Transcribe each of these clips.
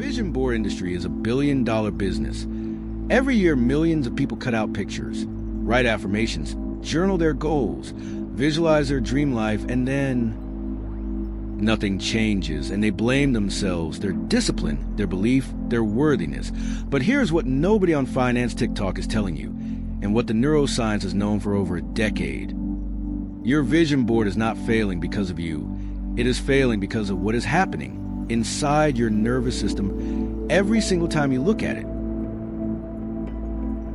vision board industry is a billion-dollar business. Every year, millions of people cut out pictures, write affirmations, journal their goals, visualize their dream life, and then nothing changes, and they blame themselves, their discipline, their belief, their worthiness. But here's what nobody on Finance TikTok is telling you, and what the neuroscience has known for over a decade. Your vision board is not failing because of you. It is failing because of what is happening inside your nervous system every single time you look at it.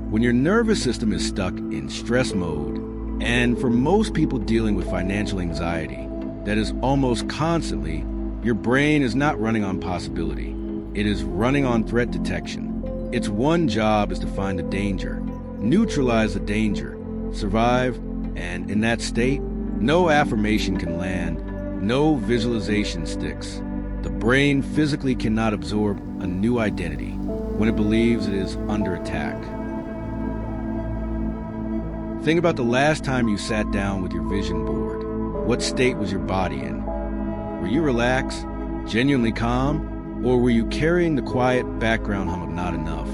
When your nervous system is stuck in stress mode, and for most people dealing with financial anxiety, that is almost constantly, your brain is not running on possibility. It is running on threat detection. Its one job is to find the danger, neutralize the danger, survive, and in that state, no affirmation can land, no visualization sticks. The brain physically cannot absorb a new identity when it believes it is under attack. Think about the last time you sat down with your vision board. What state was your body in? Were you relaxed, genuinely calm, or were you carrying the quiet background hum of not enough?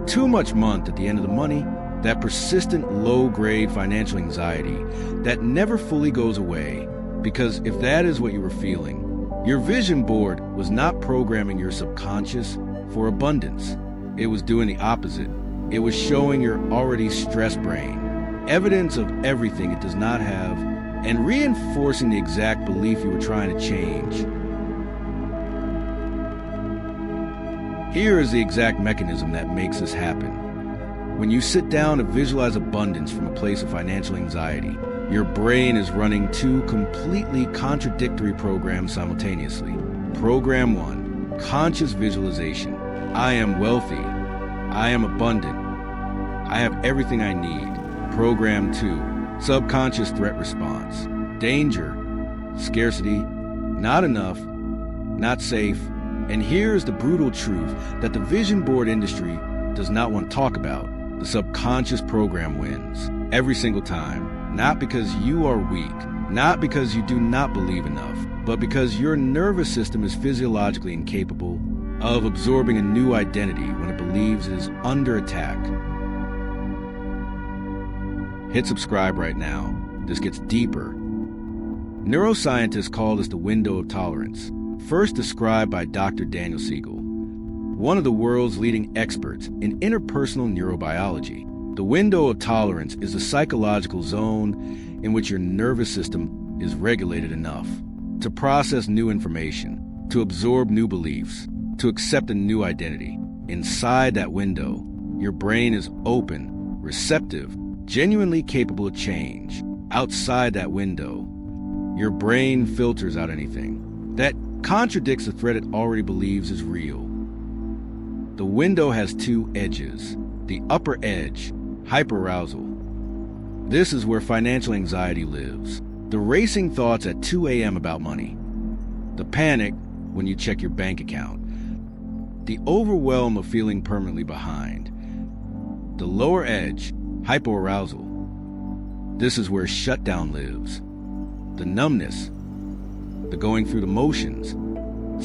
Too much month at the end of the money, that persistent low-grade financial anxiety that never fully goes away, because if that is what you were feeling, your vision board was not programming your subconscious for abundance. It was doing the opposite. It was showing your already stressed brain evidence of everything it does not have, and reinforcing the exact belief you were trying to change. Here is the exact mechanism that makes this happen. When you sit down to visualize abundance from a place of financial anxiety, your brain is running two completely contradictory programs simultaneously. Program 1, conscious visualization. I am wealthy. I am abundant. I have everything I need. Program 2, subconscious threat response. Danger, scarcity, not enough, not safe. And here's the brutal truth that the vision board industry does not want to talk about. The subconscious program wins every single time. Not because you are weak, not because you do not believe enough, but because your nervous system is physiologically incapable of absorbing a new identity when it believes it is under attack. Hit subscribe right now. This gets deeper. Neuroscientists call this the window of tolerance, first described by Dr. Daniel Siegel, one of the world's leading experts in interpersonal neurobiology. The window of tolerance is the psychological zone in which your nervous system is regulated enough to process new information, to absorb new beliefs, to accept a new identity. Inside that window, your brain is open, receptive, genuinely capable of change. Outside that window, your brain filters out anything that contradicts the threat it already believes is real. The window has two edges. The upper edge, hyperarousal. This is where financial anxiety lives. The racing thoughts at 2 a.m. about money. The panic when you check your bank account. The overwhelm of feeling permanently behind. The lower edge, hypoarousal. This is where shutdown lives. The numbness, the going through the motions,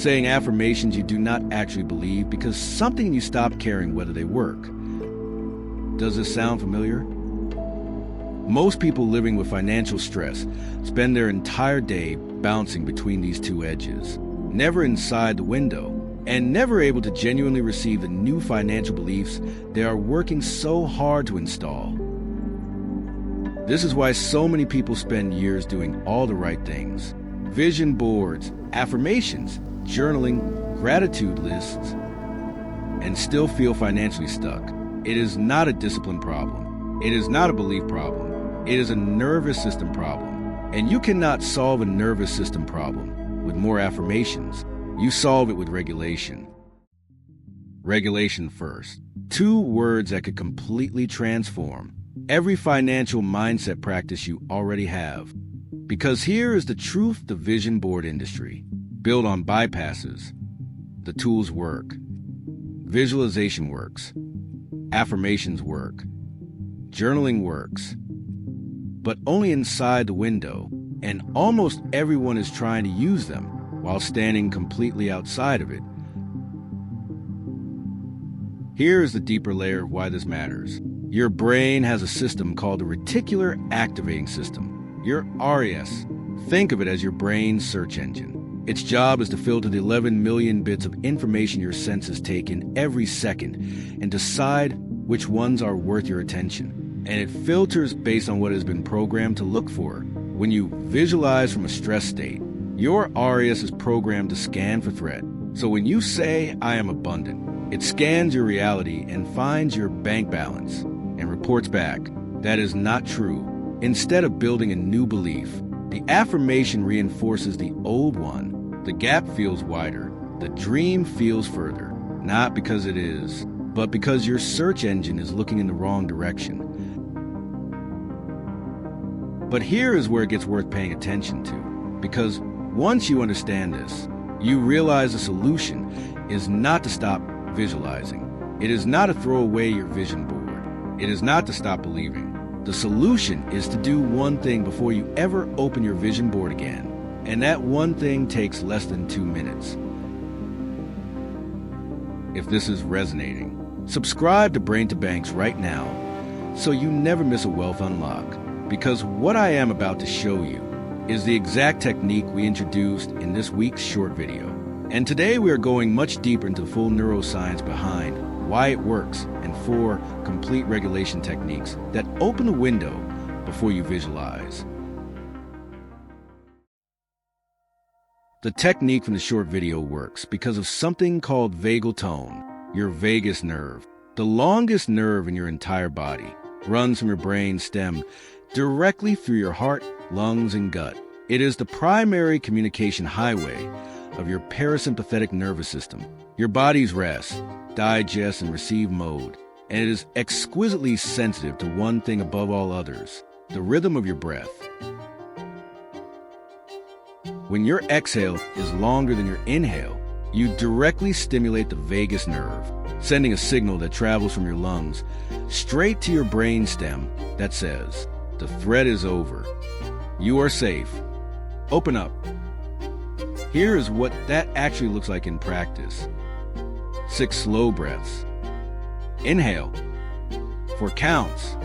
saying affirmations you do not actually believe because something you stop caring whether they work. Does this sound familiar? Most people living with financial stress spend their entire day bouncing between these two edges, never inside the window, and never able to genuinely receive the new financial beliefs they are working so hard to install. This is why so many people spend years doing all the right things. Vision boards, affirmations, journaling, gratitude lists, and still feel financially stuck. It is not a discipline problem. It is not a belief problem. It is a nervous system problem. And you cannot solve a nervous system problem with more affirmations. You solve it with regulation. Regulation first. Two words that could completely transform every financial mindset practice you already have. Because here is the truth: the vision board industry, built on bypasses. The tools work. Visualization works. Affirmations work. Journaling works. But only inside the window, and almost everyone is trying to use them while standing completely outside of it. Here is the deeper layer of why this matters. Your brain has a system called the reticular activating system, your RAS. Think of it as your brain's search engine. Its job is to filter the 11 million bits of information your senses take in every second and decide which ones are worth your attention. And it filters based on what it has been programmed to look for. When you visualize from a stress state, your RAS is programmed to scan for threat. So when you say, "I am abundant," it scans your reality and finds your bank balance and reports back, "That is not true." Instead of building a new belief, the affirmation reinforces the old one. The gap feels wider. The dream feels further. Not because it is, but because your search engine is looking in the wrong direction. But here is where it gets worth paying attention to. Because once you understand this, you realize the solution is not to stop visualizing. It is not to throw away your vision board. It is not to stop believing. The solution is to do one thing before you ever open your vision board again. And that one thing takes less than 2 minutes. If this is resonating, subscribe to Brain to Banks right now so you never miss a wealth unlock. Because what I am about to show you is the exact technique we introduced in this week's short video. And today we are going much deeper into the full neuroscience behind why it works and 4 complete regulation techniques that open the window before you visualize. The technique from the short video works because of something called vagal tone, your vagus nerve. The longest nerve in your entire body runs from your brain stem directly through your heart, lungs, and gut. It is the primary communication highway of your parasympathetic nervous system, your body's rest, digest, and receive mode, and it is exquisitely sensitive to one thing above all others, the rhythm of your breath. When your exhale is longer than your inhale, you directly stimulate the vagus nerve, sending a signal that travels from your lungs straight to your brain stem that says, "The threat is over. You are safe. Open up." Here is what that actually looks like in practice. 6 slow breaths. Inhale, 4 counts.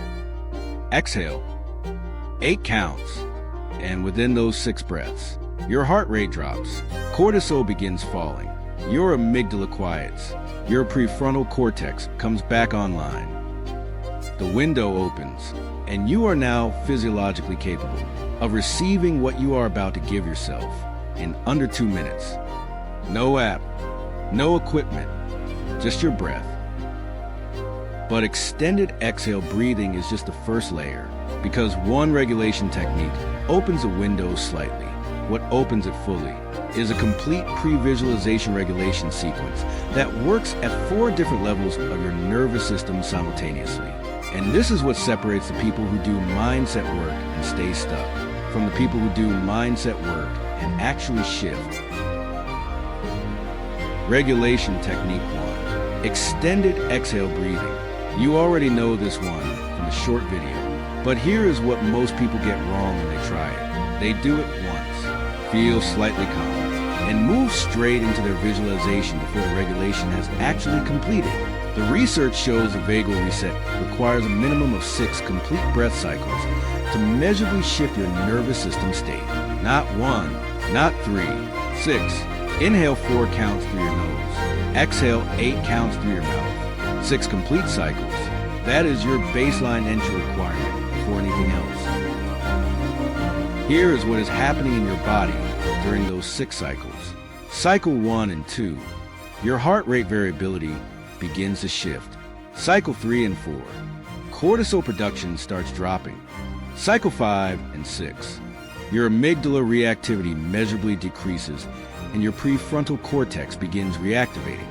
Exhale, 8 counts. And within those 6 breaths, your heart rate drops, cortisol begins falling, your amygdala quiets, your prefrontal cortex comes back online. The window opens, and you are now physiologically capable of receiving what you are about to give yourself in under 2 minutes. No app, no equipment, just your breath. But extended exhale breathing is just the first layer, because one regulation technique opens the window slightly. What opens it fully is a complete pre-visualization regulation sequence that works at 4 different levels of your nervous system simultaneously. And this is what separates the people who do mindset work and stay stuck from the people who do mindset work and actually shift. Regulation technique 1, extended exhale breathing. You already know this one from the short video, but here is what most people get wrong when they try it. They do it once, feel slightly calm, and move straight into their visualization before the regulation has actually completed. The research shows a vagal reset requires a minimum of 6 complete breath cycles to measurably shift your nervous system state. Not 1, not 3, 6. Inhale 4 counts through your nose. Exhale 8 counts through your mouth. 6 complete cycles. That is your baseline entry requirement before anything else. Here is what is happening in your body during those 6 cycles. Cycle 1 and 2, your heart rate variability begins to shift. Cycle 3 and 4, cortisol production starts dropping. Cycle 5 and 6, your amygdala reactivity measurably decreases and your prefrontal cortex begins reactivating.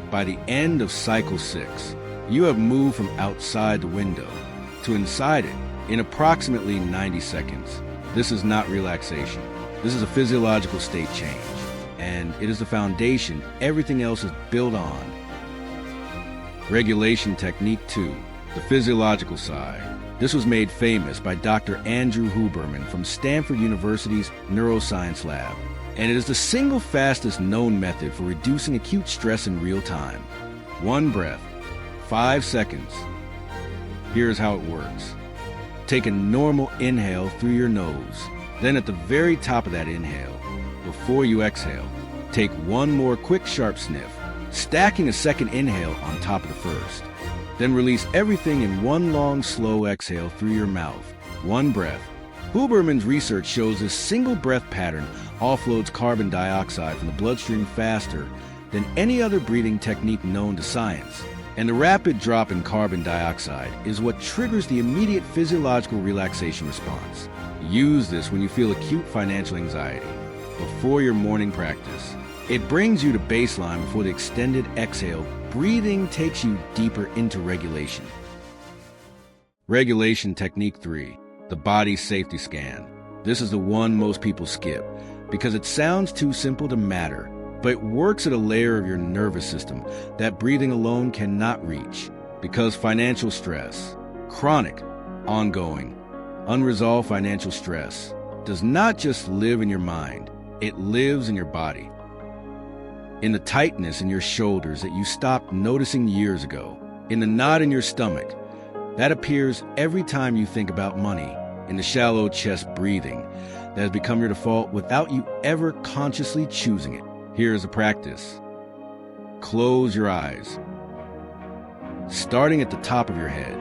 By the end of cycle 6, you have moved from outside the window to inside it in approximately 90 seconds. This is not relaxation. This is a physiological state change, and it is the foundation everything else is built on. Regulation technique 2, the physiological sigh. This was made famous by Dr. Andrew Huberman from Stanford University's Neuroscience lab, and it is the single fastest known method for reducing acute stress in real time. 1 breath, 5 seconds. Here's how it works. Take a normal inhale through your nose. Then at the very top of that inhale, before you exhale, take one more quick sharp sniff, stacking a second inhale on top of the first. Then release everything in one long, slow exhale through your mouth. One breath. Huberman's research shows this single breath pattern offloads carbon dioxide from the bloodstream faster than any other breathing technique known to science. And the rapid drop in carbon dioxide is what triggers the immediate physiological relaxation response. Use this when you feel acute financial anxiety, before your morning practice. It brings you to baseline before the extended exhale. Breathing takes you deeper into regulation. Regulation Technique 3, the body safety scan. This is the one most people skip because it sounds too simple to matter, but it works at a layer of your nervous system that breathing alone cannot reach. Because financial stress, chronic, ongoing, unresolved financial stress, does not just live in your mind, it lives in your body. In the tightness in your shoulders that you stopped noticing years ago, in the knot in your stomach that appears every time you think about money, in the shallow chest breathing that has become your default without you ever consciously choosing it. Here is a practice. Close your eyes. Starting at the top of your head,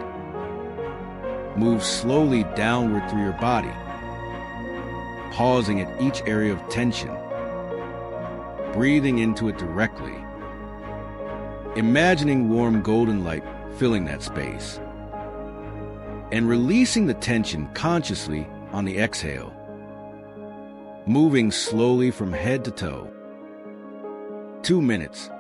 move slowly downward through your body, pausing at each area of tension, breathing into it directly, imagining warm golden light filling that space, and releasing the tension consciously on the exhale, moving slowly from head to toe. 2 minutes.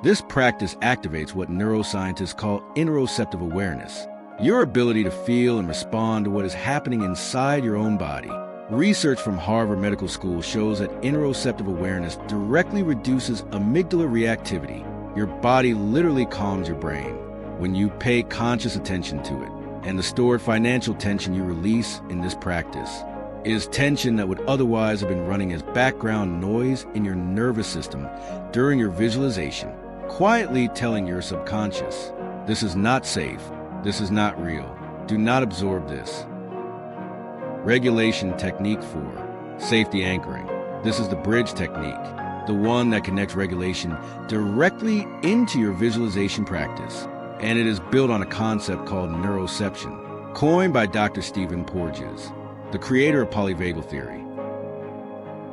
This practice activates what neuroscientists call interoceptive awareness, your ability to feel and respond to what is happening inside your own body. Research from Harvard Medical School shows that interoceptive awareness directly reduces amygdala reactivity. Your body literally calms your brain when you pay conscious attention to it. And the stored financial tension you release in this practice is tension that would otherwise have been running as background noise in your nervous system during your visualization, quietly telling your subconscious, this is not safe, this is not real, do not absorb this. Regulation Technique 4, Safety Anchoring. This is the bridge technique, the one that connects regulation directly into your visualization practice. And it is built on a concept called neuroception, coined by Dr. Stephen Porges, the creator of polyvagal theory.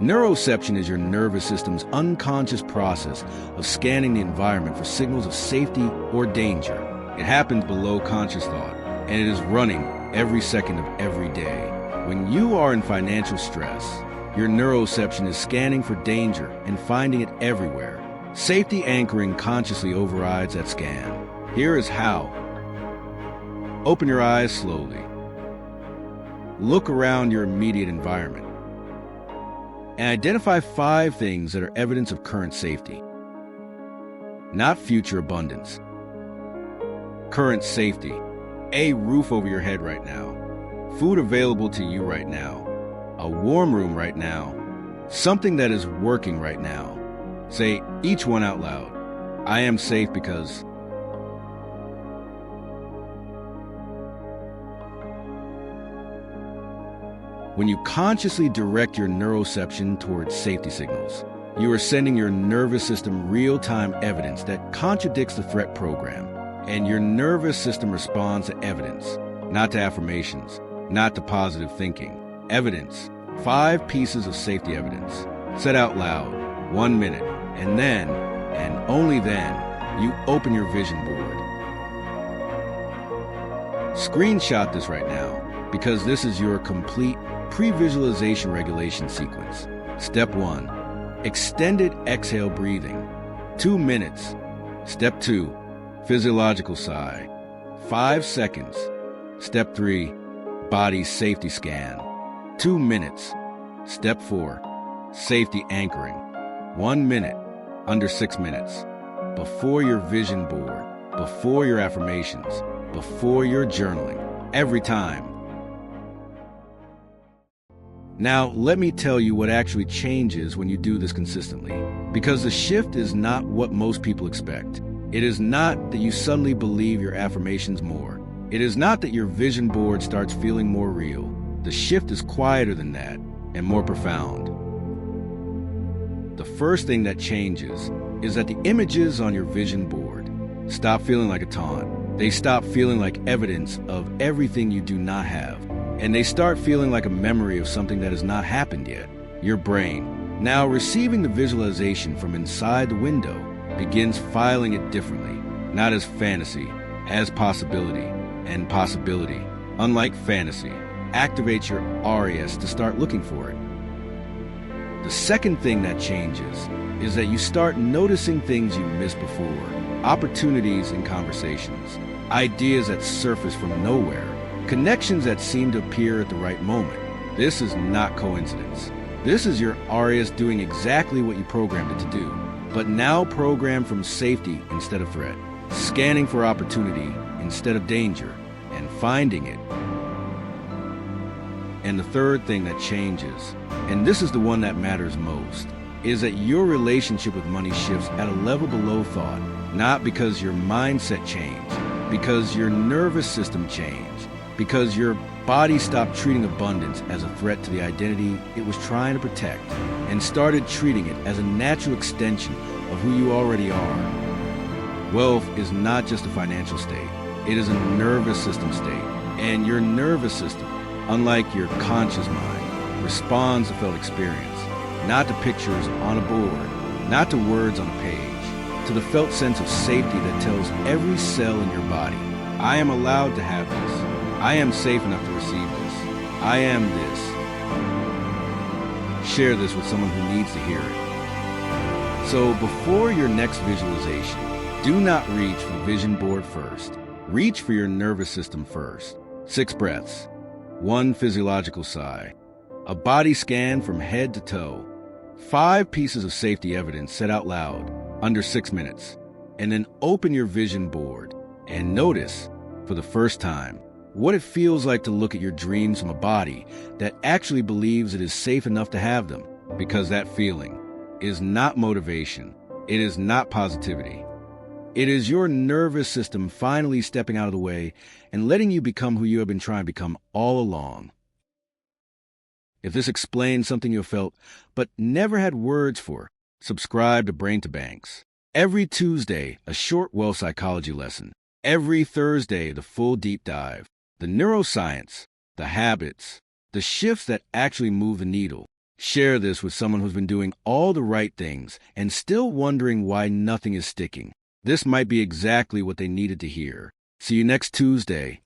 Neuroception is your nervous system's unconscious process of scanning the environment for signals of safety or danger. It happens below conscious thought, and it is running every second of every day. When you are in financial stress, your neuroception is scanning for danger and finding it everywhere. Safety anchoring consciously overrides that scan. Here is how. Open your eyes slowly. Look around your immediate environment and identify 5 things that are evidence of current safety, not future abundance. Current safety. A roof over your head right now. Food available to you right now. A warm room right now. Something that is working right now. Say each one out loud. I am safe because... When you consciously direct your neuroception towards safety signals, you are sending your nervous system real-time evidence that contradicts the threat program. And your nervous system responds to evidence, not to affirmations, not to positive thinking. Evidence. 5 pieces of safety evidence. Said out loud, 1 minute, and then, and only then, you open your vision board. Screenshot this right now, because this is your complete pre-visualization regulation sequence. Step 1, extended exhale breathing, 2 minutes. Step 2, physiological sigh, 5 seconds. Step 3, body safety scan, 2 minutes. Step 4, safety anchoring, 1 minute, under 6 minutes. Before your vision board, before your affirmations, before your journaling, every time. Now, let me tell you what actually changes when you do this consistently, because the shift is not what most people expect. It is not that you suddenly believe your affirmations more. It is not that your vision board starts feeling more real. The shift is quieter than that and more profound. The first thing that changes is that the images on your vision board stop feeling like a taunt. They stop feeling like evidence of everything you do not have. And they start feeling like a memory of something that has not happened yet. Your brain, now receiving the visualization from inside the window, begins filing it differently, not as fantasy, as possibility. And possibility, unlike fantasy, activates your RAS to start looking for it. The second thing that changes is that you start noticing things you missed before, opportunities in conversations, ideas that surface from nowhere, connections that seem to appear at the right moment. This is not coincidence. This is your RAS doing exactly what you programmed it to do, but now programmed from safety instead of threat, scanning for opportunity instead of danger, and finding it. And the third thing that changes, and this is the one that matters most, is that your relationship with money shifts at a level below thought, not because your mindset changed, because your nervous system changed, because your body stopped treating abundance as a threat to the identity it was trying to protect, and started treating it as a natural extension of who you already are. Wealth is not just a financial state. It is a nervous system state, and your nervous system, unlike your conscious mind, responds to felt experience, not to pictures on a board, not to words on a page, to the felt sense of safety that tells every cell in your body, I am allowed to have this. I am safe enough to receive this. I am this. Share this with someone who needs to hear it. So before your next visualization, do not reach for vision board first. Reach for your nervous system first. 6 breaths. 1 physiological sigh. A body scan from head to toe. 5 pieces of safety evidence said out loud, under 6 minutes. And then open your vision board and notice, for the first time, what it feels like to look at your dreams from a body that actually believes it is safe enough to have them. Because that feeling is not motivation. It is not positivity. It is your nervous system finally stepping out of the way and letting you become who you have been trying to become all along. If this explains something you have felt but never had words for, subscribe to Brain to Banks. Every Tuesday, a short wealth psychology lesson. Every Thursday, the full deep dive. The neuroscience, the habits, the shifts that actually move the needle. Share this with someone who's been doing all the right things and still wondering why nothing is sticking. This might be exactly what they needed to hear. See you next Tuesday.